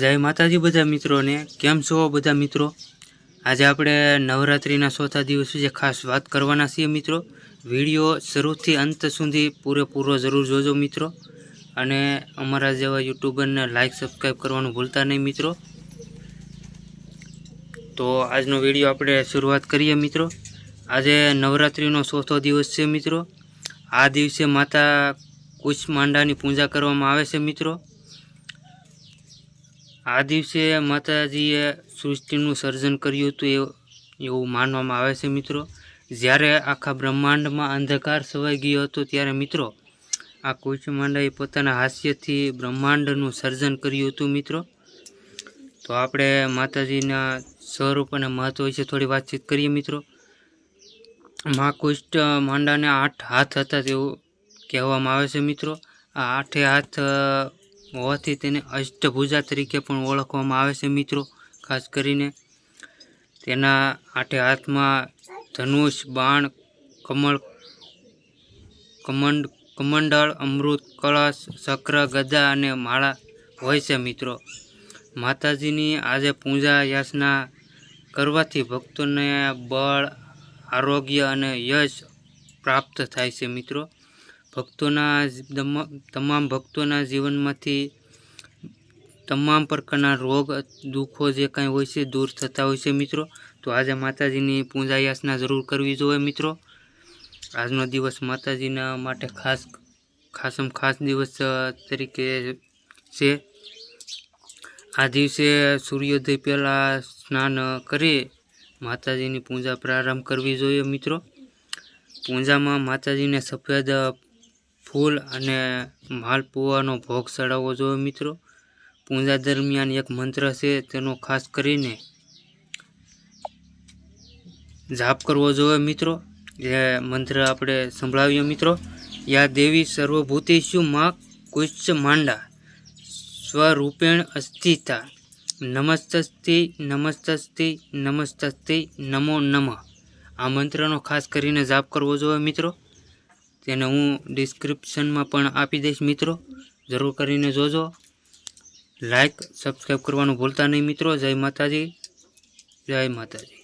जय माताजी बधा मित्रों ने केम छो बधा मित्रों। आज आपणे नवरात्रिना चौथा दिवस विषे खास बात करवाना छीए मित्रों। विडियो शरूथी अंत सुधी पूरेपूरो जरूर जोजो मित्रों अने अमरा जेवा यूट्यूबर ने लाइक सब्सक्राइब करवानुं भूलता नहीं मित्रों। तो आजनो विडियो आपणे शुरुआत करीए मित्रों। आज नवरात्रिनो चौथो दिवस छे मित्रों। आ दिवसे माता कूष्मांडानी पूजा करवामां आवे छे मित्रों। आ दिवसे माताजीए सृष्टिનું સર્જન કર્યું હતું એવું માનવામાં આવે છે મિત્રો। જ્યારે આખા બ્રહ્માંડમાં અંધકાર છવાઈ ગયો હતો ત્યારે મિત્રો આ કુષ્માંડાએ પોતાના હાસ્યથી બ્રહ્માંડનું સર્જન કર્યું હતું મિત્રો। તો આપણે માતાજીના સ્વરૂપ અને મહત્વ વિશે થોડી વાતચીત કરીએ મિત્રો। મા કુષ્માંડાને 8 હાથ હતા તેવું કહેવામાં આવે છે મિત્રો। આ 8 હાથ होवाथी तेने अष्टभुजा तरीके पण ओळखवामां आवे छे मित्रों। खास करीने तेना 8 हाथ में धनुष बाण कमंडल अमृत कलश चक्र गदा अने माळा होय छे मित्रों। माताजीनी आज पूजा याचना करवाथी भक्तोने बळ आरोग्य अने यश प्राप्त थाय छे मित्रों। भक्तोना तमाम भक्तोना जीवन में तमाम प्रकारना रोग दुखों जे कई होय छे दूर थता होय छे मित्रों। तो आज माताजीनी पूजा याचना जरूर करवी जोईए मित्रों। आजनो दिवस माताजीना माटे खास दिवस तरीके छे। आ दिवसे सूर्योदय पहला स्नान करी माताजीनी पूजा प्रारंभ करवी जोईए मित्रों। पूजा में माताजीने सफेद फूल अने मालपुआनो भोग चढ़ावવો જોઈએ मित्रों। पूजा दरमियान एक मंत्र छे तेनो खास करीने जाप करवो જોઈએ मित्रों। ये मंत्र आपणे संभळावीए मित्रों। या देवी सर्वभूतेषु मां कूष्मांडा स्वरूपेण अस्थिता नमस्तस्ते नमस्तस्ते नमस्तस्ते नमो नमः। आ मंत्रनो खास करीने जाप करवो જોઈએ मित्रों। तेने हूँ डिस्क्रिप्शन में पण आपी दईश मित्रों। जरूर करीने जोजो। लाइक सब्सक्राइब करवानुं भूलता नहीं मित्रों। जय माताजी जय माताजी।